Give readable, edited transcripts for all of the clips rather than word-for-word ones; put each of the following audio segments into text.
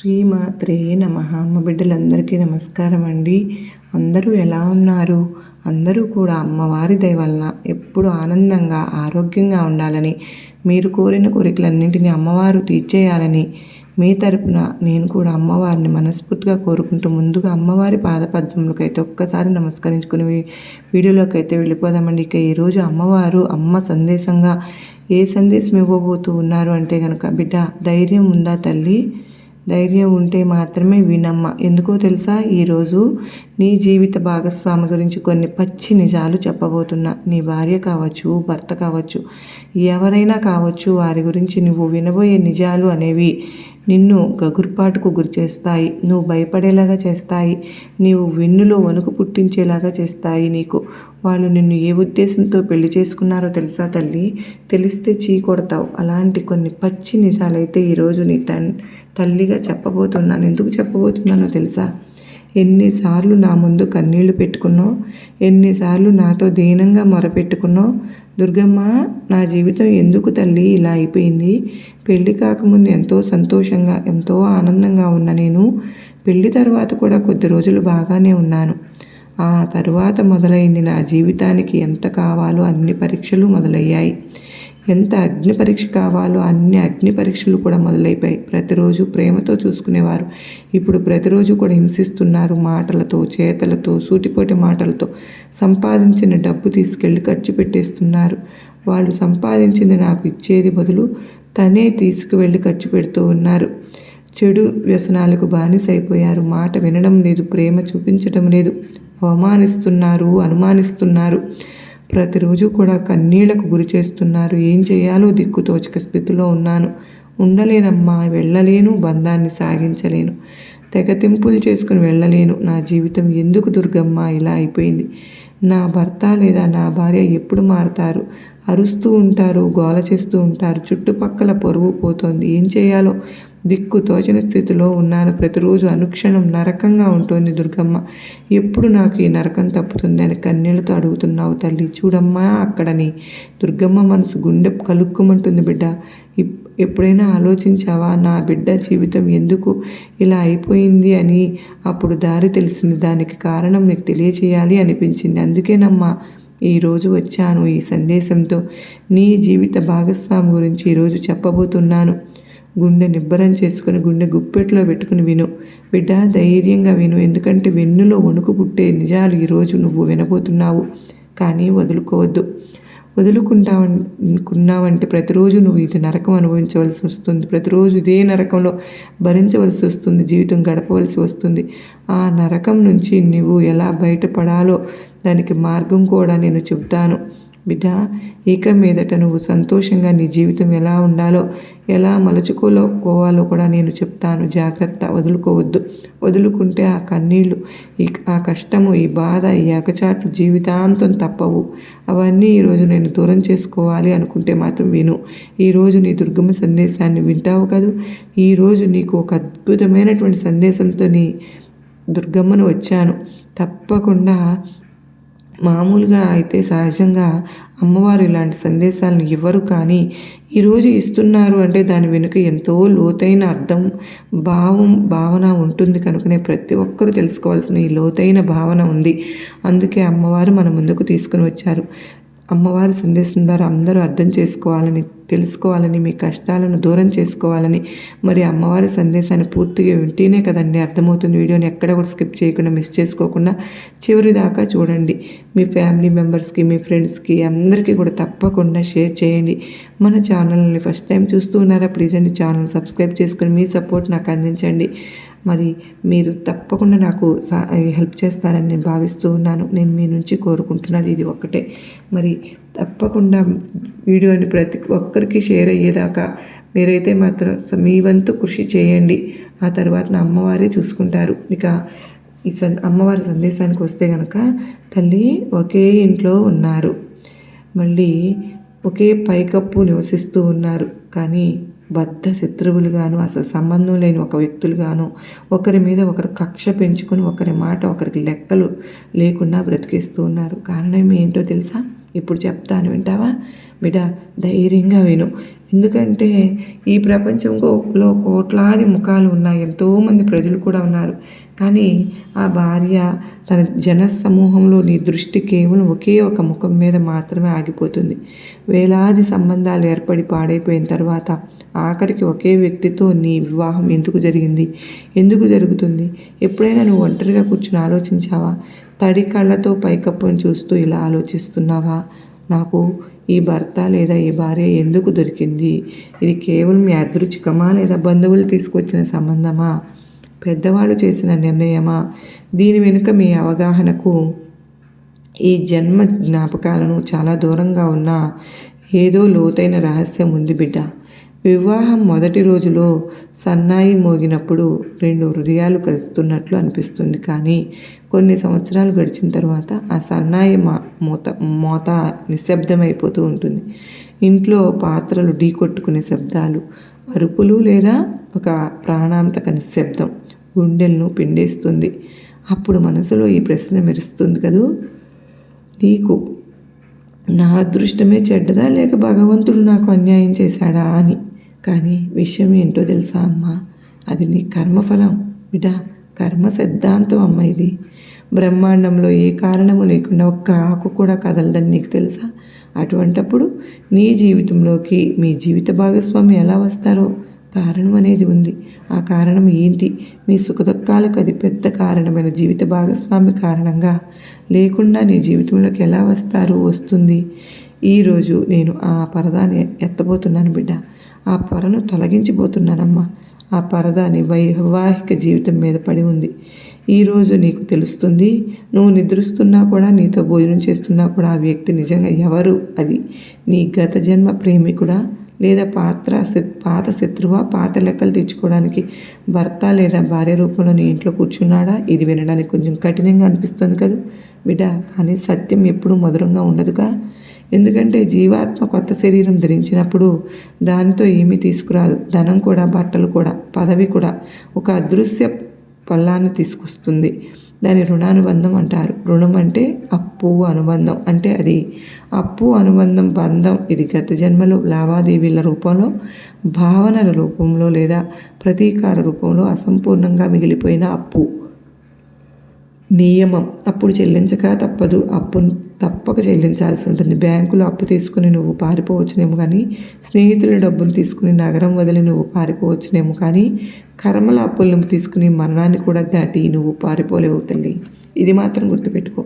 శ్రీమాత్రే నమః. అమ్మ బిడ్డలందరికీ నమస్కారం అండి. అందరూ ఎలా ఉన్నారు? అందరూ కూడా అమ్మవారి దయ వలన ఎప్పుడు ఆనందంగా ఆరోగ్యంగా ఉండాలని, మీరు కోరిన కోరికలన్నింటినీ అమ్మవారు తీర్చేయాలని మీ తరపున నేను కూడా అమ్మవారిని మనస్ఫూర్తిగా కోరుకుంటూ ముందుగా అమ్మవారి పాదపద్మములకైతే ఒక్కసారి నమస్కరించుకుని వీడియోలోకి అయితే వెళ్ళిపోదామండి. ఇక ఈరోజు అమ్మవారు అమ్మ సందేశంగా ఏ సందేశం ఇవ్వబోతూ ఉన్నారు అంటే కనుక, బిడ్డ ధైర్యం ఉందా తల్లి? ధైర్యం ఉంటే మాత్రమే వినమ్మ. ఎందుకో తెలుసా? ఈరోజు నీ జీవిత భాగస్వామి గురించి కొన్ని పచ్చి నిజాలు చెప్పబోతున్నా. నీ భార్య కావచ్చు, భర్త కావచ్చు, ఎవరైనా కావచ్చు, వారి గురించి నువ్వు వినబోయే నిజాలు అనేవి నిన్ను గగుర్పాటుకు గురి చేస్తాయి. నువ్వు భయపడేలాగా చేస్తాయి. నీవు వెన్నులో వణుకు పుట్టించేలాగా చేస్తాయి. నీకు వాళ్ళు నిన్ను ఏ ఉద్దేశంతో పెళ్లి చేసుకున్నారో తెలుసా తల్లి? తెలిస్తే చీ కొడతావు. అలాంటి కొన్ని పచ్చి నిజాలైతే ఈరోజు నీ తల్లిగా చెప్పబోతున్నాను. ఎందుకు చెప్పబోతున్నానో తెలుసా? ఎన్నిసార్లు నా ముందు కన్నీళ్లు పెట్టుకున్నావు, ఎన్నిసార్లు నాతో దీనంగా మొరపెట్టుకున్నావు. దుర్గమ్మ, నా జీవితం ఎందుకు తల్లి ఇలా అయిపోయింది? పెళ్ళి కాకముందు ఎంతో సంతోషంగా, ఎంతో ఆనందంగా ఉన్న నేను పెళ్ళి తర్వాత కూడా కొద్ది రోజులు బాగానే ఉన్నాను. ఆ తరువాత మొదలైంది నా జీవితానికి ఎంత కావాలో అన్ని పరీక్షలు మొదలయ్యాయి. ఎంత అగ్ని పరీక్ష కావాలో అన్ని అగ్ని పరీక్షలు కూడా మొదలైపోయాయి. ప్రతిరోజు ప్రేమతో చూసుకునేవారు ఇప్పుడు ప్రతిరోజు కూడా హింసిస్తున్నారు. మాటలతో, చేతలతో, సూటిపోటి మాటలతో సంపాదించిన డబ్బు తీసుకెళ్ళి ఖర్చు పెట్టేస్తున్నారు. వాళ్ళు సంపాదించింది నాకు ఇచ్చేది బదులు తనే తీసుకువెళ్ళి ఖర్చు పెడుతూ ఉన్నారు. చెడు వ్యసనాలకు బానిసైపోయారు. మాట వినడం లేదు, ప్రేమ చూపించడం లేదు, అవమానిస్తున్నారు, అనుమానిస్తున్నారు. ప్రతిరోజు కూడా కన్నీళ్లకు గురి చేస్తున్నారు. ఏం చేయాలో దిక్కుతోచక స్థితిలో ఉన్నాను. ఉండలేనమ్మా, వెళ్ళలేను, బంధాన్ని సాగించలేను, తెగతింపులు చేసుకుని వెళ్ళలేను. నా జీవితం ఎందుకు దుర్గమ్మ ఇలా అయిపోయింది? నా భర్త లేదా నా భార్య ఎప్పుడు మారతారు? అరుస్తూ ఉంటారు, గోల చేస్తూ ఉంటారు. చుట్టుపక్కల పరువు పోతోంది. ఏం చేయాలో దిక్కు తోచని స్థితిలో ఉన్నాను. ప్రతిరోజు అనుక్షణం నరకంగా ఉంటుంది దుర్గమ్మ. ఎప్పుడు నాకు ఈ నరకం తప్పుతుంది అని కన్నీళ్లతో అడుగుతున్నావు తల్లి. చూడమ్మా, అక్కడని దుర్గమ్మ మనసు గుండె కలుక్కుమంటుంది. బిడ్డ, ఎప్పుడైనా ఆలోచించావా నా బిడ్డ జీవితం ఎందుకు ఇలా అయిపోయింది అని? అప్పుడు దారి తెలిసింది. దానికి కారణం నీకు తెలియచేయాలి అనిపించింది. అందుకేనమ్మా ఈరోజు వచ్చాను ఈ సందేశంతో. నీ జీవిత భాగస్వామి గురించి ఈరోజు చెప్పబోతున్నాను. గుండె నిబ్బరం చేసుకుని, గుండె గుప్పెట్లో పెట్టుకుని విను బిడ్డ, ధైర్యంగా విను. ఎందుకంటే వెన్నులో వణుకు పుట్టే నిజాలు ఈరోజు నువ్వు వినబోతున్నావు. కానీ వదులుకోవద్దు. వదులుకుంటావనుకున్నావంటే ప్రతిరోజు నువ్వు ఇది నరకం అనుభవించవలసి వస్తుంది. ప్రతిరోజు ఇదే నరకంలో భరించవలసి వస్తుంది. జీవితం గడపవలసి వస్తుంది. ఆ నరకం నుంచి నువ్వు ఎలా బయటపడాలో దానికి మార్గం కూడా నేను చెబుతాను. బిడ్డ, ఇక మీదట నువ్వు సంతోషంగా నీ జీవితం ఎలా ఉండాలో, ఎలా మలుచుకోవాలో కూడా నేను చెప్తాను. జాగ్రత్త, వదులుకోవద్దు. వదులుకుంటే ఆ కన్నీళ్ళు, ఆ కష్టము, ఈ బాధ, ఈ అగచాట్లు జీవితాంతం తప్పవు. అవన్నీ ఈరోజు నేను దూరం చేసుకోవాలి అనుకుంటే మాత్రం విను. ఈరోజు నీ దుర్గమ్మ సందేశాన్ని వింటావు కదూ. ఈరోజు నీకు ఒక అద్భుతమైనటువంటి సందేశంతో నీ దుర్గమ్మను వచ్చాను. తప్పకుండా మామూలుగా అయితే సహజంగా అమ్మవారు ఇలాంటి సందేశాలను ఇవ్వరు. కానీ ఈరోజు ఇస్తున్నారు అంటే దాని వెనుక ఎంతో లోతైన అర్థం, భావన ఉంటుంది. కనుకనే ప్రతి ఒక్కరూ తెలుసుకోవాల్సిన ఈ లోతైన భావన ఉంది. అందుకే అమ్మవారు మన ముందుకు తీసుకుని వచ్చారు. అమ్మవారి సందేశం ద్వారా అందరూ అర్థం చేసుకోవాలని, తెలుసుకోవాలని, మీ కష్టాలను దూరం చేసుకోవాలని. మరి అమ్మవారి సందేశాన్ని పూర్తిగా వింటేనే కదండి అర్థమవుతుంది. వీడియోని ఎక్కడ కూడా స్కిప్ చేయకుండా, మిస్ చేసుకోకుండా చివరి దాకా చూడండి. మీ ఫ్యామిలీ మెంబర్స్కి, మీ ఫ్రెండ్స్కి అందరికీ కూడా తప్పకుండా షేర్ చేయండి. మన ఛానల్ని ఫస్ట్ టైం చూస్తూ ఉన్నారా? ప్లీజ్ అండి ఛానల్ సబ్స్క్రైబ్ చేసుకొని మీ సపోర్ట్ నాకు అందించండి. మరి మీరు తప్పకుండా నాకు హెల్ప్ చేస్తారని నేను భావిస్తూ ఉన్నాను. నేను మీ నుంచి కోరుకుంటున్నది ఇది ఒక్కటే. మరి తప్పకుండా వీడియోని ప్రతి ఒక్కరికి షేర్ అయ్యేదాకా మీరైతే మాత్రం మీ వంతు కృషి చేయండి. ఆ తర్వాత నా అమ్మవారే చూసుకుంటారు. ఇక ఈ అమ్మవారి సందేశానికి వస్తే కనుక, తల్లి ఒకే ఇంట్లో ఉన్నారు, మళ్ళీ ఒకే పైకప్పు నివసిస్తూ ఉన్నారు. కానీ బద్ధ శత్రువులుగాను, అసలు సంబంధం లేని ఒక వ్యక్తులుగాను, ఒకరి మీద ఒకరు కక్ష పెంచుకొని ఒకరి మాట ఒకరికి లెక్కలు లేకుండా బ్రతికిస్తూ ఉన్నారు. కారణం ఏంటో తెలుసా? ఇప్పుడు చెప్తాను, వింటావా బిడ్డ? ధైర్యంగా విను. ఎందుకంటే ఈ ప్రపంచంలో కోట్లాది ముఖాలు ఉన్నాయి, ఎంతోమంది ప్రజలు కూడా ఉన్నారు. కానీ ఆ భార్య తన జన సమూహంలో నీ దృష్టి కేవలం ఒకే ఒక ముఖం మీద మాత్రమే ఆగిపోతుంది. వేలాది సంబంధాలు ఏర్పడి పాడైపోయిన తర్వాత ఆఖరికి ఒకే వ్యక్తితో నీ వివాహం ఎందుకు జరిగింది, ఎందుకు జరుగుతుంది? ఎప్పుడైనా నువ్వు ఒంటరిగా కూర్చుని ఆలోచించావా? తడి కళ్ళతో పైకప్పును చూస్తూ ఇలా ఆలోచిస్తున్నావా? నాకు ఈ భర్త లేదా ఈ భార్య ఎందుకు దొరికింది? ఇది కేవలం యాదృచ్ఛికమా లేదా బంధువులు తీసుకొచ్చిన సంబంధమా? పెద్దవాళ్ళు చేసిన నిర్ణయమా? దీని వెనుక మీ అవగాహనకు ఈ జన్మ జ్ఞాపకాలను చాలా దూరంగా ఉన్న ఏదో లోతైన రహస్యం ఉంది బిడ్డ. వివాహం మొదటి రోజులో సన్నాయి మోగినప్పుడు రెండు హృదయాలు కలుస్తున్నట్లు అనిపిస్తుంది. కానీ కొన్ని సంవత్సరాలు గడిచిన తర్వాత ఆ సన్నాయి మోత నిశ్శబ్దమైపోతూ ఉంటుంది. ఇంట్లో పాత్రలు ఢీకొట్టుకునే శబ్దాలు, అరుపులు లేదా ఒక ప్రాణాంతక నిశ్శబ్దం గుండెలను పిండేస్తుంది. అప్పుడు మనసులో ఈ ప్రశ్న మెరుస్తుంది కదూ, నీకు నా అదృష్టమే చెడ్డదా లేక భగవంతుడు నాకు అన్యాయం చేశాడా అని. కానీ విషయం ఏంటో తెలుసా అమ్మా? అది నీ కర్మఫలం బిడ్డ, కర్మ సిద్ధాంతం అమ్మ ఇది. బ్రహ్మాండంలో ఏ కారణము లేకుండా ఒక్క ఆకు కూడా కదలదని నీకు తెలుసా? అటువంటప్పుడు నీ జీవితంలోకి మీ జీవిత భాగస్వామి ఎలా వస్తారో కారణం అనేది ఉంది. ఆ కారణం ఏంటి? మీ సుఖదుఖాలకు అది పెద్ద కారణమైన జీవిత భాగస్వామి కారణంగా లేకుండా నీ జీవితంలోకి ఎలా వస్తుంది. ఈరోజు నేను ఆ పరదాన్ని ఎత్తబోతున్నాను బిడ్డ. ఆ పొరను తొలగించబోతున్నానమ్మా. ఆ పరదా నీ వైవాహిక జీవితం మీద పడి ఉంది. ఈరోజు నీకు తెలుస్తుంది. నువ్వు నిద్రిస్తున్నా కూడా, నీతో భోజనం చేస్తున్నా కూడా ఆ వ్యక్తి నిజంగా ఎవరు? అది నీ గత జన్మ ప్రేమికుడా లేదా పాత శత్రువా? పాత లెక్కలు తెచ్చుకోవడానికి భర్త లేదా భార్య రూపంలో నీ ఇంట్లో కూర్చున్నాడా? ఇది వినడానికి కొంచెం కఠినంగా అనిపిస్తుంది కదా బిడ్డ, కానీ సత్యం ఎప్పుడూ మధురంగా ఉండదుగా. ఎందుకంటే జీవాత్మ కొత్త శరీరం ధరించినప్పుడు దానితో ఏమీ తీసుకురాదు. ధనం కూడా, బట్టలు కూడా, పదవి కూడా ఒక అదృశ్య ఫలాన్ని తీసుకొస్తుంది. దాని రుణానుబంధం అంటారు. రుణం అంటే అప్పు, అనుబంధం అంటే అది అప్పు, అనుబంధం, బంధం. ఇది గత జన్మలో లావాదేవీల రూపంలో, భావనల రూపంలో లేదా ప్రతీకార రూపంలో అసంపూర్ణంగా మిగిలిపోయిన అప్పు. నియమం అప్పుడు చెల్లించక తప్పదు. అప్పును తప్పక చెల్లించాల్సి ఉంటుంది. బ్యాంకులో అప్పు తీసుకుని నువ్వు పారిపోవచ్చునేమో కానీ, స్నేహితుల డబ్బులు తీసుకుని నగరం వదిలి నువ్వు పారిపోవచ్చునేమో కానీ, కర్మల అప్పులను తీసుకుని మరణాన్ని కూడా దాటి నువ్వు పారిపోలేవు తల్లి. ఇది మాత్రం గుర్తుపెట్టుకో.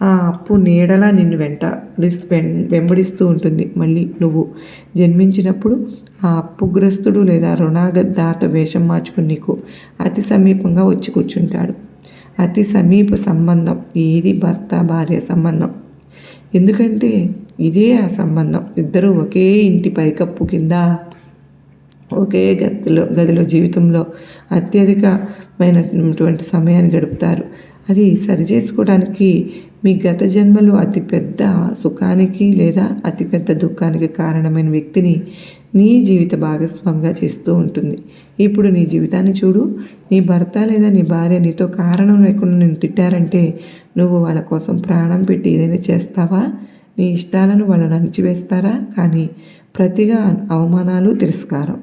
ఆ అప్పు నీడలా నిన్ను వెంబడిస్తూ ఉంటుంది. మళ్ళీ నువ్వు జన్మించినప్పుడు ఆ అప్పుగ్రస్తుడు లేదా రుణదాత వేషం మార్చుకుని నీకు అతి సమీపంగా వచ్చి కూర్చుంటాడు. అతి సమీప సంబంధం ఏది? భర్త భార్య సంబంధం. ఎందుకంటే ఇదే ఆ సంబంధం. ఇద్దరూ ఒకే ఇంటి పైకప్పు కింద, ఒకే గదిలో జీవితంలో అత్యధికమైనటువంటి సమయాన్ని గడుపుతారు. అది సరిచేసుకోవడానికి మీ గత జన్మలో అతిపెద్ద సుఖానికి లేదా అతిపెద్ద దుఃఖానికి కారణమైన వ్యక్తిని నీ జీవిత భాగస్వామిగా చేస్తూ ఉంటుంది. ఇప్పుడు నీ జీవితాన్ని చూడు. నీ భర్త లేదా నీ భార్య నీతో కారణం లేకుండా నిన్ను తిట్టారంటే నువ్వు వాళ్ళ కోసం ప్రాణం పెట్టి ఏదైనా చేస్తావా? నీ ఇష్టాలను వాళ్ళు అణిచివేస్తారా? కానీ ప్రతిగా అవమానాలు, తిరస్కారం,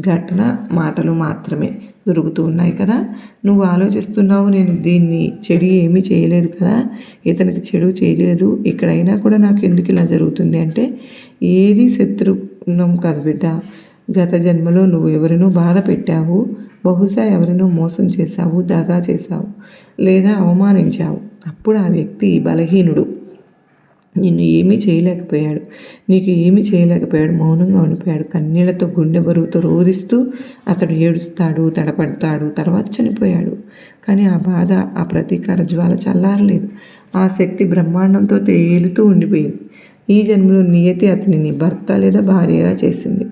ఘటన, మాటలు మాత్రమే దొరుకుతూ ఉన్నాయి కదా. నువ్వు ఆలోచిస్తున్నావు, నేను దీన్ని చెడు ఏమీ చేయలేదు కదా, ఇతనికి చెడు చేయలేదు, ఇక్కడైనా కూడా నాకు ఎందుకు ఇలా జరుగుతుంది అంటే ఏది శత్రువునం కాదు బిడ్డ. గత జన్మలో నువ్వు ఎవరినో బాధ పెట్టావు, బహుశా ఎవరినో మోసం చేశావు, దగా చేశావు లేదా అవమానించావు. అప్పుడు ఆ వ్యక్తి బలహీనుడు, నిన్ను ఏమీ చేయలేకపోయాడు, నీకు ఏమీ చేయలేకపోయాడు, మౌనంగా ఉండిపోయాడు. కన్నీళ్లతో, గుండె బరువుతో రోధిస్తూ అతడు ఏడుస్తాడు, తడపడతాడు, తర్వాత చనిపోయాడు. కానీ ఆ బాధ, ఆ ప్రతీకార జ్వాల చల్లారలేదు. ఆ శక్తి బ్రహ్మాండంతో తేలుతూ ఉండిపోయింది. ఈ జన్మలో నియతి అతనిని భర్త లేదా భార్యగా చేసింది.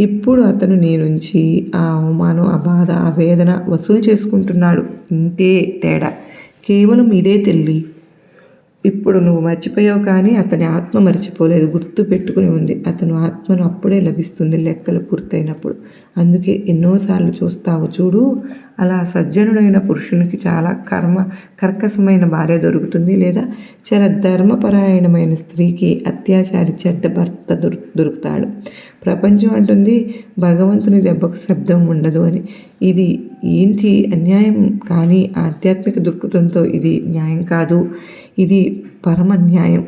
ఇప్పుడు అతను నీ నుంచి ఆ అవమానం, ఆ బాధ, ఆ వేదన వసూలు చేసుకుంటున్నాడు. ఇంతే తేడా, కేవలం ఇదే తల్లి. ఇప్పుడు నువ్వు మర్చిపోయావు కానీ అతని ఆత్మ మర్చిపోలేదు, గుర్తు పెట్టుకుని ఉంది. అతను ఆత్మను అప్పుడే లభిస్తుంది లెక్కలు పూర్తయినప్పుడు. అందుకే ఎన్నోసార్లు చూస్తావు చూడు, అలా సజ్జనుడైన పురుషునికి చాలా కర్కశమైన భార్య దొరుకుతుంది, లేదా చాలా ధర్మపరాయణమైన స్త్రీకి అత్యాచారి చెడ్డ భర్త దొరుకుతాడు. ప్రపంచం అంటుంది భగవంతుని దెబ్బకు శబ్దం ఉండదు అని. ఇది ఏంటి అన్యాయం? కానీ ఆధ్యాత్మిక దృక్పథంతో ఇది న్యాయం కాదు, ఇది పరమ న్యాయం.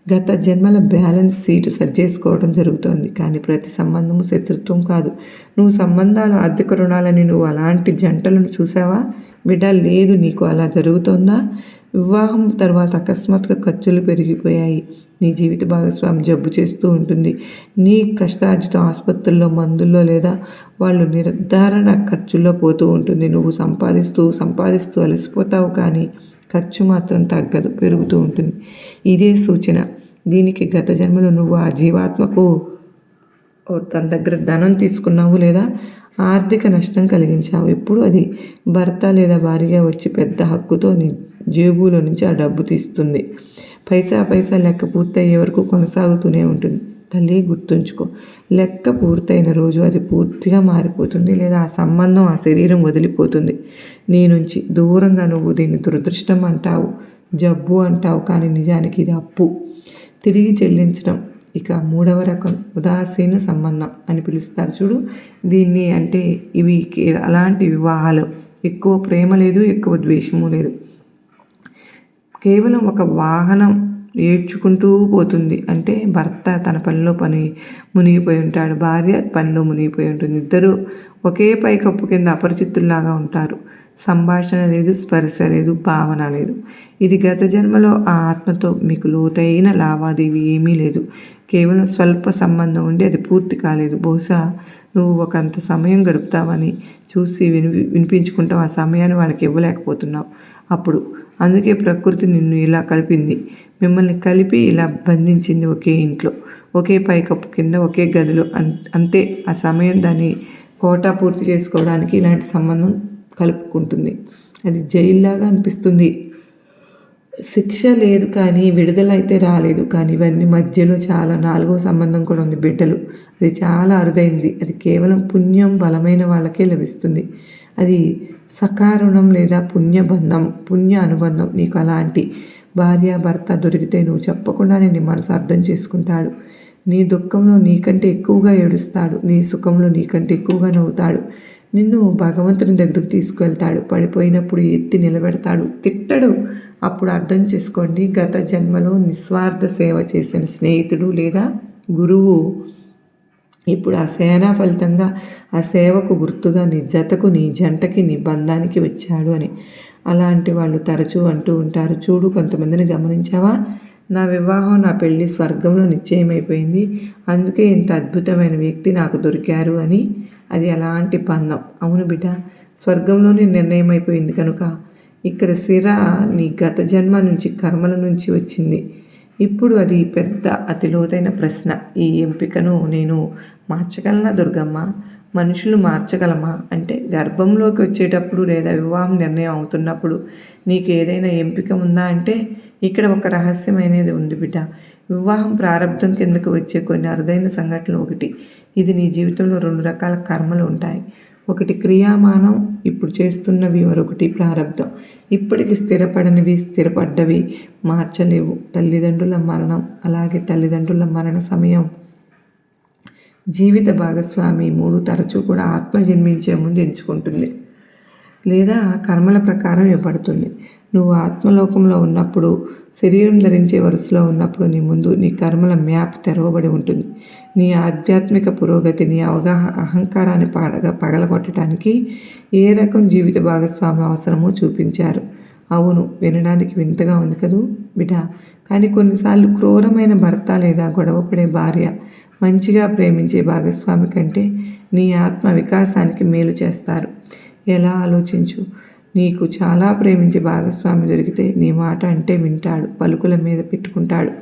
గత జన్మల బ్యాలెన్స్ సీటు సరిచేసుకోవడం జరుగుతోంది. కానీ ప్రతి సంబంధము శత్రుత్వం కాదు. నువ్వు సంబంధాలు, ఆర్థిక రుణాలని నువ్వు అలాంటి జంటలను చూసావా బిడ్డ? లేదు. నీకు అలా జరుగుతోందా? వివాహం తర్వాత అకస్మాత్తుగా ఖర్చులు పెరిగిపోయాయి. నీ జీవిత భాగస్వామి జబ్బు చేస్తూ ఉంటుంది. నీ కష్టార్జితం ఆసుపత్రుల్లో, మందుల్లో లేదా వాళ్ళు నిర్ధారణ ఖర్చుల్లో పోతూ ఉంటుంది. నువ్వు సంపాదిస్తూ అలసిపోతావు, కానీ ఖర్చు మాత్రం తగ్గదు, పెరుగుతూ ఉంటుంది. ఇదే సూచన. దీనికి గత జన్మలో నువ్వు ఆ జీవాత్మకు తన దగ్గర ధనం తీసుకున్నావు లేదా ఆర్థిక నష్టం కలిగించావు. ఇప్పుడు అది భర్త లేదా భార్యగా వచ్చి పెద్ద హక్కుతో నీ జేబులో నుంచి ఆ డబ్బు తీస్తుంది. పైసా లెక్క పూర్తయ్యే వరకు కొనసాగుతూనే ఉంటుంది. తల్లి, గుర్తుంచుకో, లెక్క పూర్తయిన రోజు అది పూర్తిగా మారిపోతుంది, లేదా ఆ సంబంధం, ఆ శరీరం వదిలిపోతుంది నీ నుంచి దూరంగా. నువ్వు దీన్ని దురదృష్టం అంటావు, జబ్బు అంటావు, కానీ నిజానికి ఇది అప్పు తిరిగి చెల్లించడం. ఇక మూడవ రకం ఉదాసీన సంబంధం అని పిలుస్తారు చూడు. దీన్ని అంటే ఇవి అలాంటి వివాహాలు ఎక్కువ ప్రేమ లేదు, ఎక్కువ ద్వేషము లేదు. కేవలం ఒక వాహనం ఏడ్చుకుంటూ పోతుంది. అంటే భర్త తన పనిలో మునిగిపోయి ఉంటాడు, భార్య పనిలో మునిగిపోయి ఉంటుంది. ఇద్దరు ఒకే పైకప్పు కింద అపరిచితుల్లాగా ఉంటారు. సంభాషణ లేదు, స్పర్శ లేదు, భావన లేదు. ఇది గత జన్మలో ఆ ఆత్మతో మీకు లోతైన లావాదేవీ ఏమీ లేదు. కేవలం స్వల్ప సంబంధం ఉండి అది పూర్తి కాలేదు. బహుశా నువ్వు ఒకంత సమయం గడుపుతావని చూసి వినిపించుకుంటావు. ఆ సమయాన్ని వాళ్ళకి ఇవ్వలేకపోతున్నావు. అప్పుడు అందుకే ప్రకృతి నిన్ను ఇలా కలిపింది, మిమ్మల్ని కలిపి ఇలా బంధించింది. ఒకే ఇంట్లో, ఒకే పైకప్పు కింద, ఒకే గదిలో. అంతే. ఆ సమయం దాని కోటా పూర్తి చేసుకోవడానికి ఇలాంటి సంబంధం కలుపుకుంటుంది. అది జైల్లాగా అనిపిస్తుంది. శిక్ష లేదు, కానీ విడుదల అయితే రాలేదు. కానీ ఇవన్నీ మధ్యలో చాలా నాలుగో సంబంధం కూడా ఉంది, బిడ్డలు. అది చాలా అరుదైంది. అది కేవలం పుణ్యం బలమైన వాళ్ళకే లభిస్తుంది. అది సకారుణం లేదా పుణ్య అనుబంధం. నీకు అలాంటి భార్య భర్త దొరికితే నువ్వు చెప్పకుండానే నీ మనసు అర్థం చేసుకుంటాడు. నీ దుఃఖంలో నీకంటే ఎక్కువగా ఏడుస్తాడు, నీ సుఖంలో నీకంటే ఎక్కువగా నవ్వుతాడు. నిన్ను భగవంతుని దగ్గరకు తీసుకువెళ్తాడు. పడిపోయినప్పుడు ఎత్తి నిలబెడతాడు, తిట్టడు. అప్పుడు అర్థం చేసుకోండి, గత జన్మలో నిస్వార్థ సేవ చేసిన స్నేహితుడు లేదా గురువు ఇప్పుడు ఆ సేన ఫలితంగా ఆ సేవకు గుర్తుగా నీ జతకు, నీ జంటకి, నీ బంధానికి వచ్చాడు అని. అలాంటి వాళ్ళు తరచూ అంటూ ఉంటారు చూడు. కొంతమందిని గమనించావా? నా వివాహం, నా పెళ్ళి స్వర్గంలో నిశ్చయమైపోయింది, అందుకే ఇంత అద్భుతమైన వ్యక్తి నాకు దొరికారు అని. అది అలాంటి బంధం. అవును బిడ్డ, స్వర్గంలోనే నిర్ణయం అయిపోయింది కనుక ఇక్కడ సిర నీ గత జన్మ నుంచి, కర్మల నుంచి వచ్చింది. ఇప్పుడు అది పెద్ద అతి లోతైన ప్రశ్న. ఈ ఎంపికను నేను మార్చగలనా దుర్గమ్మ? మనుషులు మార్చగలమా? అంటే గర్భంలోకి వచ్చేటప్పుడు లేదా వివాహం నిర్ణయం అవుతున్నప్పుడు నీకు ఏదైనా ఎంపిక ఉందా అంటే ఇక్కడ ఒక రహస్యమైనది ఉంది బిడ్డ. వివాహం ప్రారంభం కిందకు వచ్చే కొన్ని అరుదైన సంఘటనలు. ఒకటి, ఇది నీ జీవితంలో 2 రకాల కర్మలు ఉంటాయి. ఒకటి క్రియామానం, ఇప్పుడు చేస్తున్నవి. మరొకటి ప్రారంధం, ఇప్పటికి స్థిరపడ్డవి మార్చలేవు. తల్లిదండ్రుల మరణం, అలాగే తల్లిదండ్రుల మరణ సమయం, జీవిత భాగస్వామి, 3 తరచూ కూడా ఆత్మ జన్మించే ముందు ఎంచుకుంటుంది లేదా కర్మల ప్రకారం ఇవ్వబడుతుంది. నువ్వు ఆత్మలోకంలో ఉన్నప్పుడు, శరీరం ధరించే వరుసలో ఉన్నప్పుడు నీ ముందు నీ కర్మల మ్యాప్ తెరవబడి ఉంటుంది. నీ ఆధ్యాత్మిక పురోగతి, నీ అహంకారాన్ని పగలగొట్టడానికి ఏ రకం జీవిత భాగస్వామి అవసరమో చూపించారు. అవును, వినడానికి వింతగా ఉంది కదూ బిడ్డ. కానీ కొన్నిసార్లు క్రూరమైన భర్త లేదా గొడవపడే భార్య మంచిగా ప్రేమించే భాగస్వామి కంటే నీ ఆత్మ వికాసానికి మేలు చేస్తారు. ఎలా ఆలోచించు. నీకు చాలా ప్రేమించే భాగస్వామి దొరికితే నీ మాట అంటే వింటాడు, పలుకుల మీద పెట్టుకుంటాడు.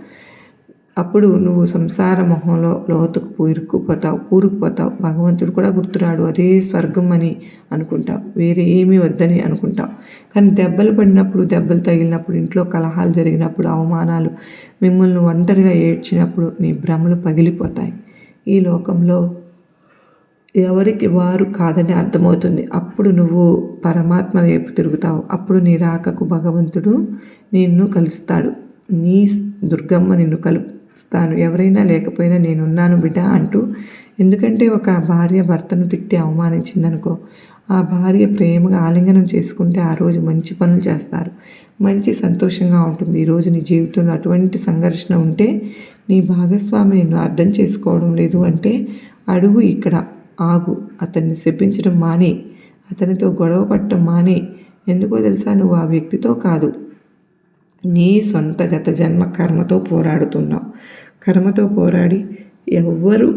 అప్పుడు నువ్వు సంసార మొహంలో లోతుకు కూరుకుపోతావు. భగవంతుడు కూడా గుర్తురాడు. అదే స్వర్గం అని అనుకుంటావు. వేరే ఏమీ వద్దని అనుకుంటావు. కానీ దెబ్బలు పడినప్పుడు, దెబ్బలు తగిలినప్పుడు, ఇంట్లో కలహాలు జరిగినప్పుడు, అవమానాలు, మిమ్మల్ని ఒంటరిగా ఏడ్చినప్పుడు నీ భ్రమలు పగిలిపోతాయి. ఈ లోకంలో ఎవరికి వారు కాదని అర్థమవుతుంది. అప్పుడు నువ్వు పరమాత్మ వైపు తిరుగుతావు. అప్పుడు నీ రాకకు భగవంతుడు నిన్ను కలుస్తాడు. నీ దుర్గమ్మ నిన్ను కలుస్తాను. ఎవరైనా లేకపోయినా నేనున్నాను బిడ్డ అంటూ. ఎందుకంటే ఒక భార్య భర్తను తిట్టి అవమానించిందనుకో, ఆ భార్య ప్రేమగా ఆలింగనం చేసుకుంటే ఆ రోజు మంచి పనులు చేస్తారు. మంచి సంతోషంగా ఉంటుంది. ఈరోజు నీ జీవితంలో అటువంటి సంఘర్షణ ఉంటే, నీ భాగస్వామి నిన్ను అర్థం చేసుకోవడం లేదు అంటే అడుగు ఇక్కడ ఆగు. అతన్ని శపించడం మానే, అతనితో గొడవ పట్టడం మానే. ఎందుకో తెలుసా, నువ్వు ఆ వ్యక్తితో కాదు, నీ సొంత గత జన్మ కర్మతో పోరాడుతున్నావు. కర్మతో పోరాడి ఎవ్వరు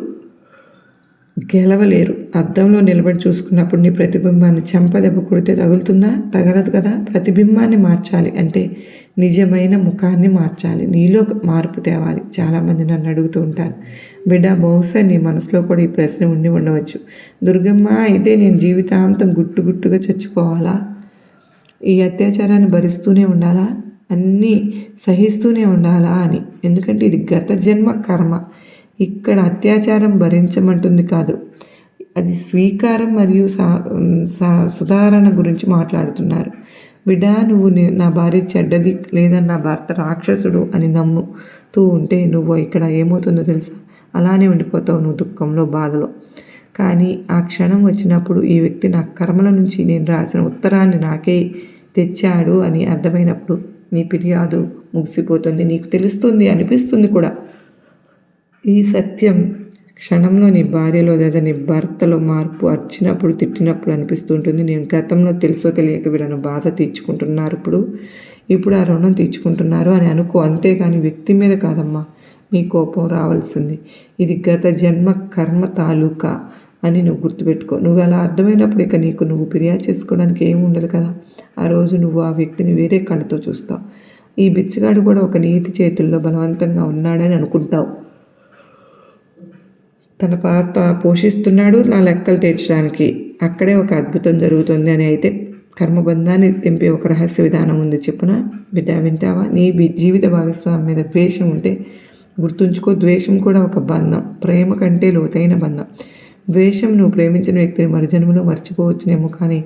గెలవలేరు. అద్దంలో నిలబడి చూసుకున్నప్పుడు నీ ప్రతిబింబాన్ని చెంపదెబ్బ కొడితే తగులుతుందా? తగలదు కదా. ప్రతిబింబాన్ని మార్చాలి అంటే నిజమైన ముఖాన్ని మార్చాలి. నీలో మార్పు తేవాలి. చాలామంది నన్ను అడుగుతూ ఉంటారు, బిడ్డ బహుశా నీ మనసులో కూడా ఈ ప్రశ్న ఉండి ఉండవచ్చు, దుర్గమ్మ అయితే నేను జీవితాంతం గుట్టుగా చచ్చిపోవాలా? ఈ అత్యాచారాన్ని భరిస్తూనే ఉండాలా? అన్నీ సహిస్తూనే ఉండాలా అని. ఎందుకంటే ఇది గత జన్మ కర్మ. ఇక్కడ అత్యాచారం భరించమంటుంది కాదు, అది స్వీకారం మరియు సుధారణ గురించి మాట్లాడుతున్నారు. బిడ్డ, నువ్వు నా భార్య చెడ్డది లేదా నా భర్త రాక్షసుడు అని నమ్ముతూ ఉంటే నువ్వు ఇక్కడ ఏమవుతుందో తెలుసా? అలానే ఉండిపోతావు నువ్వు దుఃఖంలో, బాధలో. కానీ ఆ క్షణం వచ్చినప్పుడు ఈ వ్యక్తి నా కర్మల నుంచి నేను రాసిన ఉత్తరాన్ని నాకే తెచ్చాడు అని అర్థమైనప్పుడు నీ ఫిర్యాదు ముగిసిపోతుంది. నీకు తెలుస్తుంది, అనిపిస్తుంది కూడా. ఈ సత్యం క్షణంలో నీ భార్యలో లేదా నీ భర్తలో మార్పు వచ్చినప్పుడు, తిట్టినప్పుడు అనిపిస్తుంటుంది. నేను గతంలో తెలుసో తెలియక వీళ్ళను బాధ తీర్చుకుంటున్నారు, ఇప్పుడు ఆ రుణం తీర్చుకుంటున్నారు అని అనుకో. అంతేగాని వ్యక్తి మీద కాదమ్మా నీ కోపం రావాల్సింది. ఇది గత జన్మ కర్మ తాలూకా అని నువ్వు గుర్తుపెట్టుకో. నువ్వు అలా అర్థమైనప్పుడు ఇక నువ్వు ఫిర్యాదు చేసుకోవడానికి ఏమి ఉండదు కదా. ఆ రోజు నువ్వు ఆ వ్యక్తిని వేరే కళ్ళతో చూస్తావు. ఈ బిచ్చగాడు కూడా ఒక నీతి చేతుల్లో బలవంతంగా ఉన్నాడని అనుకుంటావు. తన పాత్ర పోషిస్తున్నాడు నా లెక్కలు తీర్చడానికి. అక్కడే ఒక అద్భుతం జరుగుతుంది అని. అయితే కర్మబంధాన్ని తెంపే ఒక రహస్య విధానం ఉంది, చెప్పున బిడ్డ, వింటావా? నీ జీవిత భాగస్వామి మీద ద్వేషం ఉంటే గుర్తుంచుకో, ద్వేషం కూడా ఒక బంధం, ప్రేమ కంటే లోతైన బంధం. ద్వేషం, నువ్వు ప్రేమించిన వ్యక్తిని మరుజన్మలో మర్చిపోవచ్చునేమో, కానీ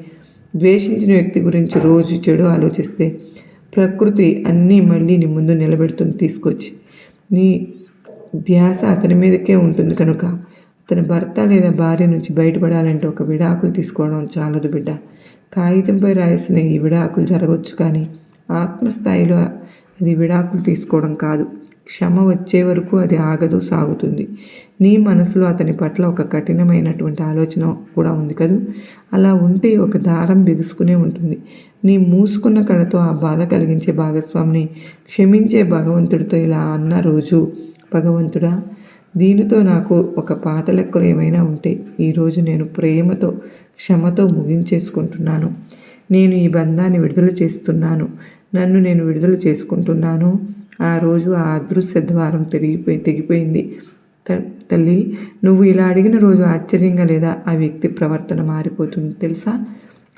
ద్వేషించిన వ్యక్తి గురించి రోజు చెడు ఆలోచిస్తే ప్రకృతి అన్నీ మళ్ళీ నీ ముందు నిలబెడుతుంది తీసుకొచ్చి. నీ ధ్యాస అతని మీదకే ఉంటుంది కనుక తన భర్త లేదా భార్య నుంచి బయటపడాలంటే ఒక విడాకులు తీసుకోవడం చాలదు బిడ్డ. కాగితంపై రాసిన ఈ విడాకులు జరగవచ్చు, కానీ ఆత్మస్థాయిలో అది విడాకులు తీసుకోవడం కాదు. క్షమ వచ్చే వరకు అది ఆగదు, సాగుతుంది. నీ మనసులో అతని పట్ల ఒక కఠినమైనటువంటి ఆలోచన కూడా ఉంది కదూ. అలా ఉంటే ఒక దారం బిగుసుకునే ఉంటుంది. నీ మూసుకున్న కళతో ఆ బాధ కలిగించే భాగస్వామిని క్షమించే భగవంతుడితో ఇలా అన్న రోజు, భగవంతుడా, దీనితో నాకు ఒక పాత లెక్కలు ఏమైనా ఉంటే ఈరోజు నేను ప్రేమతో, క్షమతో ముగించేసుకుంటున్నాను. నేను ఈ బంధాన్ని విడుదల చేస్తున్నాను. నన్ను నేను విడుదల చేసుకుంటున్నాను. ఆ రోజు ఆ అదృశ్య ద్వారం తెగిపోయింది. తల్లి, నువ్వు ఇలా అడిగిన రోజు ఆశ్చర్యంగా లేదా ఆ వ్యక్తి ప్రవర్తన మారిపోతుంది తెలుసా?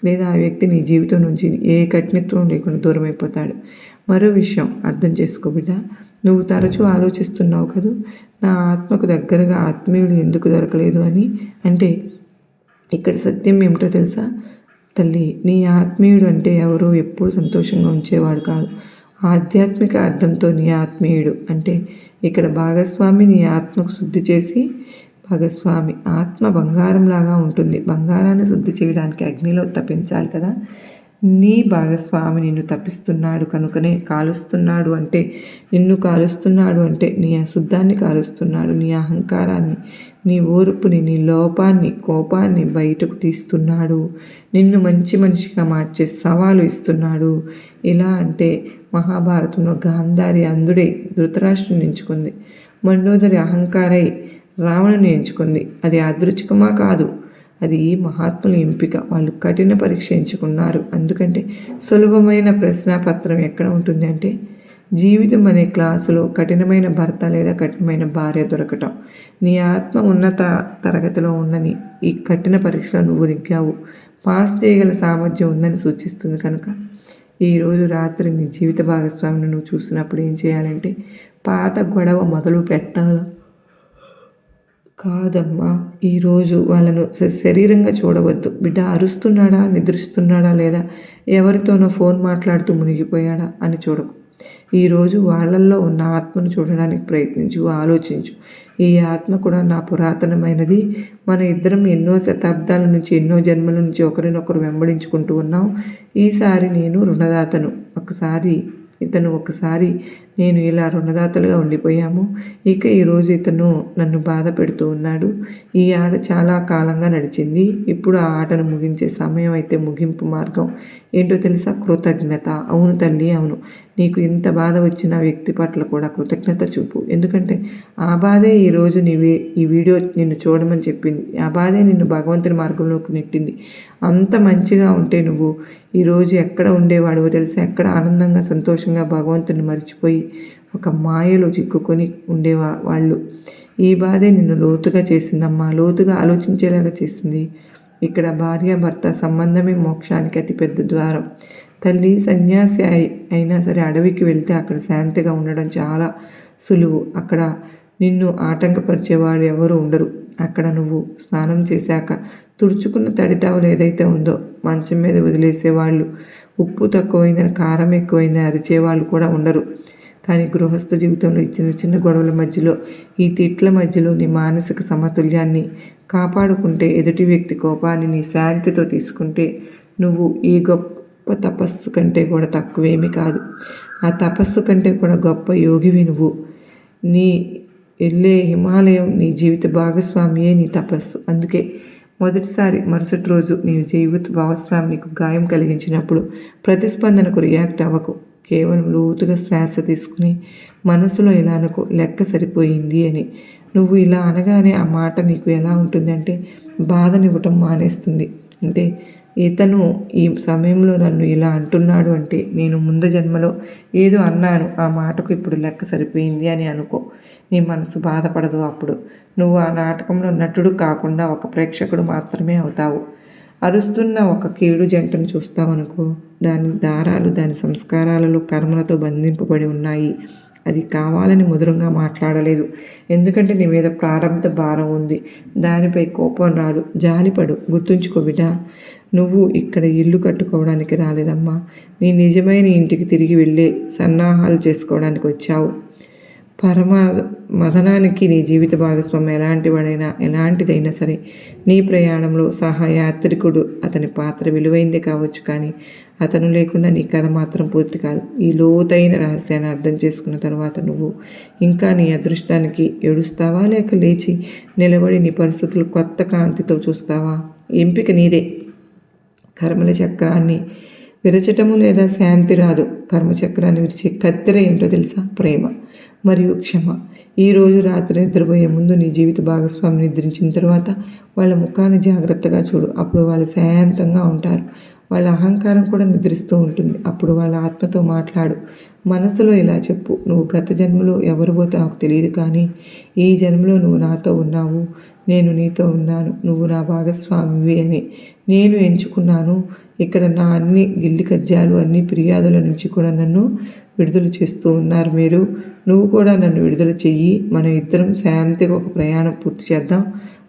లేదా ఆ వ్యక్తి నీ జీవితం నుంచి ఏ కఠినత్వం లేకుండా దూరం అయిపోతాడు. మరో విషయం అర్థం చేసుకో బిడ్డ, నువ్వు తరచూ ఆలోచిస్తున్నావు కదూ, నా ఆత్మకు దగ్గరగా ఆత్మీయుడు ఎందుకు దొరకలేదు అని. అంటే ఇక్కడ సత్యం ఏమిటో తెలుసా తల్లి? నీ ఆత్మీయుడు అంటే ఎవరో ఎప్పుడు సంతోషంగా ఉంచేవాడు కాదు. ఆధ్యాత్మిక అర్థంతో నీ ఆత్మీయుడు అంటే ఇక్కడ భాగస్వామి నీ ఆత్మకు శుద్ధి చేసి, భాగస్వామి ఆత్మ బంగారంలాగా ఉంటుంది. బంగారాన్ని శుద్ధి చేయడానికి అగ్నిలో తప్పించాలి కదా. నీ భాగస్వామి నిన్ను తప్పిస్తున్నాడు కనుకనే కాలుస్తున్నాడు. అంటే నిన్ను కాలుస్తున్నాడు అంటే నీ అశుద్ధాన్ని కాలుస్తున్నాడు. నీ అహంకారాన్ని, నీ ఓర్పుని, నీ లోపాన్ని, కోపాన్ని బయటకు తీస్తున్నాడు. నిన్ను మంచి మనిషిగా మార్చే సవాలు ఇస్తున్నాడు. ఇలా అంటే మహాభారతంలో గాంధారి అంధుడై ధృతరాష్ట్రుని ఎంచుకుంది. మండోదరి అహంకారై రావణుని ఎంచుకుంది. అది యాదృచ్ఛికమా? కాదు, అది మహాత్ముల ఎంపిక. వాళ్ళు కఠిన పరీక్ష ఎంచుకున్నారు. ఎందుకంటే సులభమైన ప్రశ్నాపత్రం ఎక్కడ ఉంటుంది అంటే జీవితం అనే క్లాసులో కఠినమైన భర్త లేదా కఠినమైన భార్య దొరకటం. నీ ఆత్మ ఉన్నత తరగతిలో ఉన్నని ఈ కఠిన పరీక్షలో నువ్వు నెగ్గావు. పాస్ చేయగల సామర్థ్యం ఉందని సూచిస్తుంది కనుక ఈరోజు రాత్రి నీ జీవిత భాగస్వామిని నువ్వు చూసినప్పుడు ఏం చేయాలంటే పాత గొడవ మొదలు పెట్టాలి. కాదమ్మా, ఈరోజు వాళ్ళను శరీరంగా చూడవద్దు. బిడ్డ అరుస్తున్నాడా, నిద్రిస్తున్నాడా, లేదా ఎవరితోనో ఫోన్ మాట్లాడుతూ మునిగిపోయాడా అని చూడకు. ఈరోజు వాళ్ళల్లో ఉన్న ఆత్మను చూడడానికి ప్రయత్నించు, ఆలోచించు. ఈ ఆత్మ కూడా నా పురాతనమైనది. మన ఇద్దరం ఎన్నో శతాబ్దాల నుంచి, ఎన్నో జన్మల నుంచి ఒకరినొకరు వెంబడించుకుంటూ ఉన్నాం. ఈసారి నేను రుణదాతను. ఒకసారి నేను ఇలా రుణదాతలుగా ఉండిపోయాము. ఇక ఈరోజు ఇతను నన్ను బాధ పెడుతూ ఉన్నాడు. ఈ ఆట చాలా కాలంగా నడిచింది. ఇప్పుడు ఆ ఆటను ముగించే సమయం అయితే ముగింపు మార్గం ఏంటో తెలుసా? కృతజ్ఞత. అవును తల్లి, అవును. నీకు ఇంత బాధ వచ్చిన వ్యక్తి పట్ల కూడా కృతజ్ఞత చూపు. ఎందుకంటే ఆ బాధే ఈరోజు ఈ వీడియో నిన్ను చూడమని చెప్పింది. ఆ బాధే నిన్ను భగవంతుని మార్గంలోకి నెట్టింది. అంత మంచిగా ఉంటే నువ్వు ఈరోజు ఎక్కడ ఉండేవాడివో తెలుసా? ఎక్కడ ఆనందంగా సంతోషంగా భగవంతుని మర్చిపోయి ఒక మాయలో చిక్కుకొని వాళ్ళు. ఈ బాధే నిన్ను లోతుగా చేసిందమ్మా, లోతుగా ఆలోచించేలాగా చేసింది. ఇక్కడ భార్యాభర్త సంబంధమే మోక్షానికి అతిపెద్ద ద్వారం. తల్లి సన్యాసి అయినా సరే అడవికి వెళ్తే అక్కడ శాంతిగా ఉండడం చాలా సులువు. అక్కడ నిన్ను ఆటంకపరిచేవాడు ఎవరు ఉండరు. అక్కడ నువ్వు స్నానం చేశాక తుడుచుకున్న తడి టవల్ ఏదైతే ఉందో మంచం మీద వదిలేసేవాళ్ళు, ఉప్పు తక్కువైందని కారం ఎక్కువైందని అరిచేవాళ్ళు కూడా ఉండరు. కానీ గృహస్థ జీవితంలో ఈ చిన్న చిన్న గొడవల మధ్యలో, ఈ తిట్ల మధ్యలో నీ మానసిక సమతుల్యాన్ని కాపాడుకుంటే, ఎదుటి వ్యక్తి కోపాన్ని నీ శాంతితో తీసుకుంటే నువ్వు ఈ గొప్ప తపస్సు కంటే కూడా తక్కువేమీ కాదు. ఆ తపస్సు కంటే కూడా గొప్ప యోగివి నువ్వు. నీ వెళ్ళే హిమాలయం నీ జీవిత భాగస్వామియే నీ తపస్సు. అందుకే మరుసటి రోజు నీ జీవిత భాగస్వామి నీకు గాయం కలిగించినప్పుడు ప్రతిస్పందనకు రియాక్ట్ అవ్వకు. కేవలం లోతుగా శ్వాస తీసుకుని మనసులో ఇలా అనుకో, లెక్క సరిపోయింది అని. నువ్వు ఇలా అనగానే ఆ మాట నీకు ఎలా ఉంటుందంటే బాధనివ్వటం మానేస్తుంది. అంటే ఇతను ఈ సమయంలో నన్ను ఇలా అంటున్నాడు అంటే నేను ముందు జన్మలో ఏదో అన్నాను, ఆ మాటకు ఇప్పుడు లెక్క సరిపోయింది అని అనుకో. నీ మనసు బాధపడదు. అప్పుడు నువ్వు ఆ నాటకంలో నటుడు కాకుండా ఒక ప్రేక్షకుడు మాత్రమే అవుతావు. అరుస్తున్న ఒక కీడు జంటను చూస్తావనుకో, దాని దారాలు దాని సంస్కారాలలో కర్మలతో బంధింపబడి ఉన్నాయి. అది కావాలని మధురంగా మాట్లాడలేదు. ఎందుకంటే నీ మీద ప్రారంభ భారం ఉంది. దానిపై కోపం రాదు. జాలిపడు. గుర్తుంచుకో బిడ్డ, నువ్వు ఇక్కడ ఇల్లు కట్టుకోవడానికి రాలేదమ్మా. నీ నిజమైన ఇంటికి తిరిగి వెళ్ళే సన్నాహాలు చేసుకోవడానికి వచ్చావు. మదనానికి నీ జీవిత భాగస్వామి ఎలాంటిదైనా సరే నీ ప్రయాణంలో సహయాత్రికుడు. అతని పాత్ర విలువైందే కావచ్చు, కానీ అతను లేకుండా నీ కథ మాత్రం పూర్తి కాదు. ఈ లోతైన రహస్యాన్ని అర్థం చేసుకున్న తర్వాత నువ్వు ఇంకా నీ అదృష్టానికి ఏడుస్తావా, లేక లేచి నిలబడి నీ పరిస్థితులు కొత్త కాంతితో చూస్తావా? ఎంపిక నీదే. కర్మల చక్రాన్ని విరచటము లేదా శాంతి రాదు. కర్మచక్రాన్ని విరిచే కత్తెర ఏంటో తెలుసా? ప్రేమ మరియు క్షమ. ఈరోజు రాత్రి నిద్రపోయే ముందు నీ జీవిత భాగస్వామిని నిద్రించిన తర్వాత వాళ్ళ ముఖాన్ని జాగ్రత్తగా చూడు. అప్పుడు వాళ్ళు శాంతంగా ఉంటారు. వాళ్ళ అహంకారం కూడా నిద్రిస్తూ ఉంటుంది. అప్పుడు వాళ్ళ ఆత్మతో మాట్లాడు. మనసులో ఇలా చెప్పు, నువ్వు గత జన్మలో ఎవరివో నాకు తెలియదు, కానీ ఈ జన్మలో నువ్వు నాతో ఉన్నావు. నేను నీతో ఉన్నాను. నువ్వు నా భాగస్వామివి అని నేను ఎంచుకున్నాను. ఇక్కడ నా అన్ని గిల్లి కజ్జాలు, అన్ని ఫిర్యాదుల నుంచి కూడా నన్ను విడుదల చేస్తూ ఉన్నారు మీరు. నువ్వు కూడా నన్ను విడుదల చెయ్యి. మనం ఇద్దరం శాంతిగా ఒక ప్రయాణం పూర్తి చేద్దాం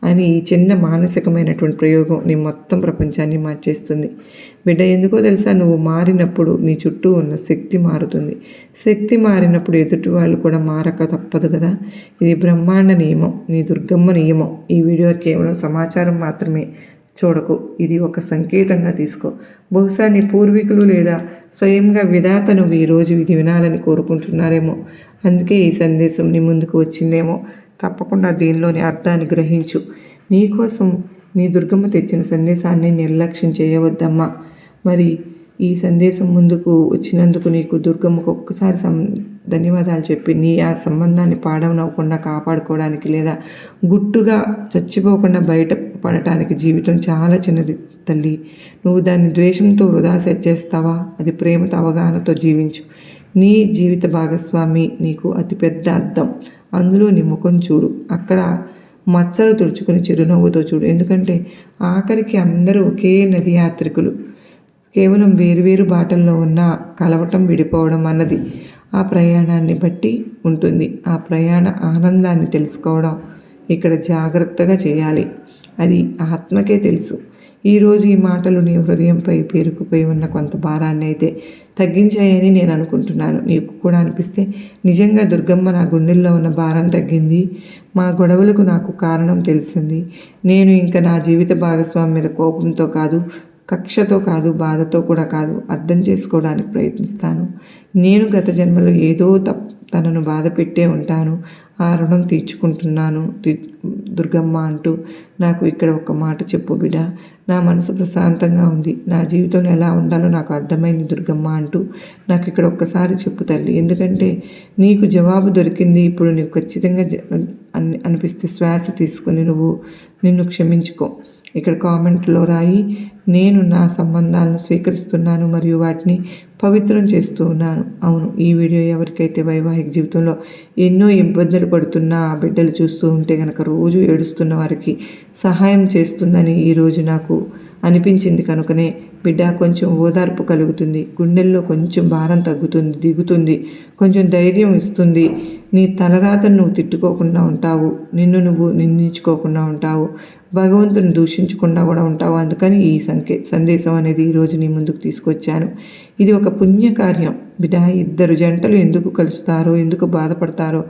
అని ఈ చిన్న మానసికమైనటువంటి ప్రయోగం నీ మొత్తం ప్రపంచాన్ని మార్చేస్తుంది. బిడ్డ, ఎందుకో తెలుసా? నువ్వు మారినప్పుడు నీ చుట్టూ ఉన్న శక్తి మారుతుంది. శక్తి మారినప్పుడు ఎదుటి వాళ్ళు కూడా మారక తప్పదు కదా. ఇది బ్రహ్మాండ నియమం, నీ దుర్గమ్మ నియమం. ఈ వీడియో కేవలం సమాచారం మాత్రమే చూడకు. ఇది ఒక సంకేతంగా తీసుకో. బహుశా నీ పూర్వీకులు లేదా స్వయంగా విధాత నువ్వు ఈరోజు ఇది వినాలని కోరుకుంటున్నారేమో. అందుకే ఈ సందేశం నీ ముందుకు వచ్చిందేమో. తప్పకుండా దీనిలోని అర్థాన్ని గ్రహించు. నీకోసం నీ దుర్గమ్మ తెచ్చిన సందేశాన్ని నిర్లక్ష్యం చేయవద్దమ్మా. మరి ఈ సందేశం ముందుకు వచ్చినందుకు నీకు దుర్గమ్మకు ఒక్కసారి ధన్యవాదాలు చెప్పి నీ ఆ సంబంధాన్ని పాడవనవ్వకుండా కాపాడుకోవడానికి, లేదా గుట్టుగా చచ్చిపోకుండా బయట పడటానికి జీవితం చాలా చిన్నది తల్లి. నువ్వు దాన్ని ద్వేషంతో వృధా చేస్తావా? అది ప్రేమతో అవగాహనతో జీవించు. నీ జీవిత భాగస్వామి నీకు అతిపెద్ద అద్దం. అందులో నీ ముఖం చూడు, అక్కడ మచ్చలు తుడుచుకుని చిరునవ్వుతో చూడు. ఎందుకంటే ఆఖరికి అందరూ ఒకే నది యాత్రికులు. కేవలం వేరువేరు బాటల్లో ఉన్న కలవటం, విడిపోవడం అన్నది ఆ ప్రయాణాన్ని బట్టి ఉంటుంది. ఆ ప్రయాణ ఆనందాన్ని తెలుసుకోవడం ఇక్కడ జాగ్రత్తగా చేయాలి. అది ఆత్మకే తెలుసు. ఈరోజు ఈ మాటలు నీ హృదయంపై పేరుకుపోయి ఉన్న కొంత భారాన్ని అయితే తగ్గించాయని నేను అనుకుంటున్నాను. నీకు కూడా అనిపిస్తే నిజంగా దుర్గమ్మ, నా గుండెల్లో ఉన్న భారం తగ్గింది, మా గొడవలకు నాకు కారణం తెలిసింది. నేను ఇంకా నా జీవిత భాగస్వామి మీద కోపంతో కాదు, కక్షతో కాదు, బాధతో కూడా కాదు, అర్థం చేసుకోవడానికి ప్రయత్నిస్తాను. నేను గత జన్మలో ఏదో తనను బాధ పెట్టే ఉంటాను, ఆ రుణం తీర్చుకుంటున్నాను దుర్గమ్మ అంటూ నాకు ఇక్కడ ఒక మాట చెప్పు బిడ్డ. నా మనసు ప్రశాంతంగా ఉంది, నా జీవితంలో ఎలా ఉండాలో నాకు అర్థమైంది దుర్గమ్మ అంటూ నాకు ఇక్కడ ఒక్కసారి చెప్పు తల్లి. ఎందుకంటే నీకు జవాబు దొరికింది. ఇప్పుడు నీకు ఖచ్చితంగా అనిపిస్తే శ్వాస తీసుకుని నిన్ను క్షమించుకో. ఇక్కడ కామెంట్లో రాయి, నేను నా సంబంధాలను స్వీకరిస్తున్నాను మరియు వాటిని పవిత్రం చేస్తూ ఉన్నాను. అవును, ఈ వీడియో ఎవరికైతే వైవాహిక జీవితంలో ఎన్నో ఇబ్బందులు పడుతున్న బిడ్డలు చూస్తూ ఉంటే కనుక రోజు ఏడుస్తున్న వారికి సహాయం చేస్తుందని ఈరోజు నాకు అనిపించింది. కనుకనే బిడ్డ కొంచెం ఓదార్పు కలుగుతుంది, గుండెల్లో కొంచెం భారం తగ్గుతుంది, దిగుతుంది, కొంచెం ధైర్యం ఇస్తుంది. నీ తలరాతను నువ్వు తిట్టుకోకుండా ఉంటావు, నిన్ను నువ్వు నిందించుకోకుండా ఉంటావు, భగవంతుని దూషించకుండా కూడా ఉంటావు. అందుకని ఈ సందేశం అనేది ఈరోజు నీ ముందుకు తీసుకొచ్చాను. ఇది ఒక పుణ్యకార్యం బిడ్డ. ఇద్దరు జంటలు ఎందుకు కలుస్తారో, ఎందుకు బాధపడతారో,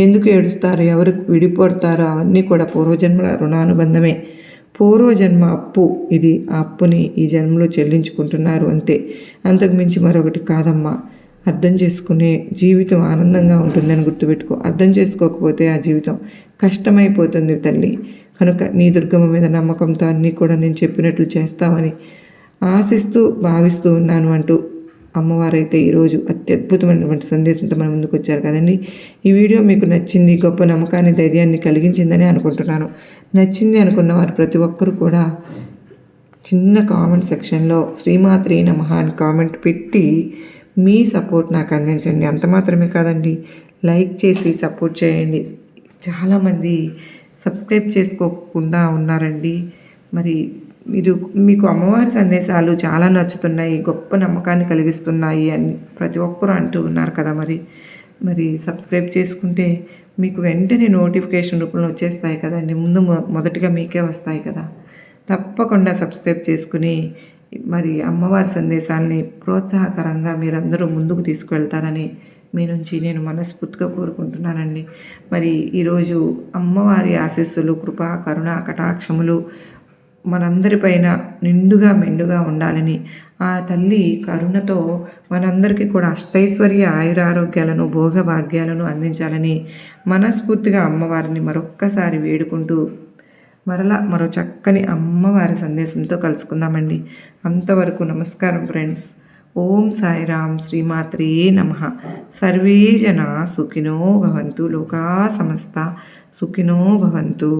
ఎందుకు ఏడుస్తారో, ఎవరు విడిపడతారో అవన్నీ కూడా పూర్వజన్మల రుణానుబంధమే, పూర్వజన్మ అప్పు. ఇది ఆ అప్పుని ఈ జన్మలో చెల్లించుకుంటున్నారు అంతే, అంతకు మించి మరొకటి కాదమ్మా. అర్థం చేసుకునే జీవితం ఆనందంగా ఉంటుందని గుర్తుపెట్టుకో. అర్థం చేసుకోకపోతే ఆ జీవితం కష్టమైపోతుంది తల్లి. కనుక నీ దుర్గమ్మ మీద నమ్మకంతో అన్నీ కూడా నేను చెప్పినట్లు చేస్తామని ఆశిస్తూ భావిస్తూ ఉన్నాను అంటూ అమ్మవారైతే ఈరోజు అత్యద్భుతమైనటువంటి సందేశంతో మన ముందుకు వచ్చారు కదండి. ఈ వీడియో మీకు నచ్చింది, గొప్ప నమ్మకాన్ని, ధైర్యాన్ని కలిగించిందని అనుకుంటున్నాను. నచ్చింది అనుకున్న వారు ప్రతి ఒక్కరూ కూడా చిన్న కామెంట్ సెక్షన్లో శ్రీమాత్రే నమః అని కామెంట్ పెట్టి మీ సపోర్ట్ నాకు అందించండి. అంత మాత్రమే కాదండి, లైక్ చేసి సపోర్ట్ చేయండి. చాలామంది సబ్స్క్రైబ్ చేసుకోకుండా ఉన్నారండి. మరి మీకు అమ్మవారి సందేశాలు చాలా నచ్చుతున్నాయి, గొప్ప నమ్మకాన్ని కలిగిస్తున్నాయి అని ప్రతి ఒక్కరూ అంటూ ఉన్నారు కదా. మరి సబ్స్క్రైబ్ చేసుకుంటే మీకు వెంటనే నోటిఫికేషన్ రూపంలో వచ్చేస్తాయి కదండి. మొదటిగా మీకే వస్తాయి కదా. తప్పకుండా సబ్స్క్రైబ్ చేసుకుని మరి అమ్మవారి సందేశాలని ప్రోత్సాహకరంగా మీరందరూ ముందుకు తీసుకువెళ్తారని మీ నుంచి నేను మనస్ఫూర్తిగా కోరుకుంటున్నానండి. మరి ఈరోజు అమ్మవారి ఆశీస్సులు, కృప, కరుణ, కటాక్షములు మనందరిపైన నిండుగా మెండుగా ఉండాలని, ఆ తల్లి కరుణతో మనందరికీ కూడా అష్టైశ్వర్య, ఆయురారోగ్యాలను, భోగభాగ్యాలను అందించాలని మనస్ఫూర్తిగా అమ్మవారిని మరొక్కసారి వేడుకుంటూ మరో చక్కని అమ్మవారి సందేశంతో కలుసుకుందామండి. అంతవరకు నమస్కారం ఫ్రెండ్స్. ఓం సాయిరాం. శ్రీమాత్రే నమః. సర్వే జనా సుఖినో భవంతు. లోకా సమస్త సుఖినో భవంతు.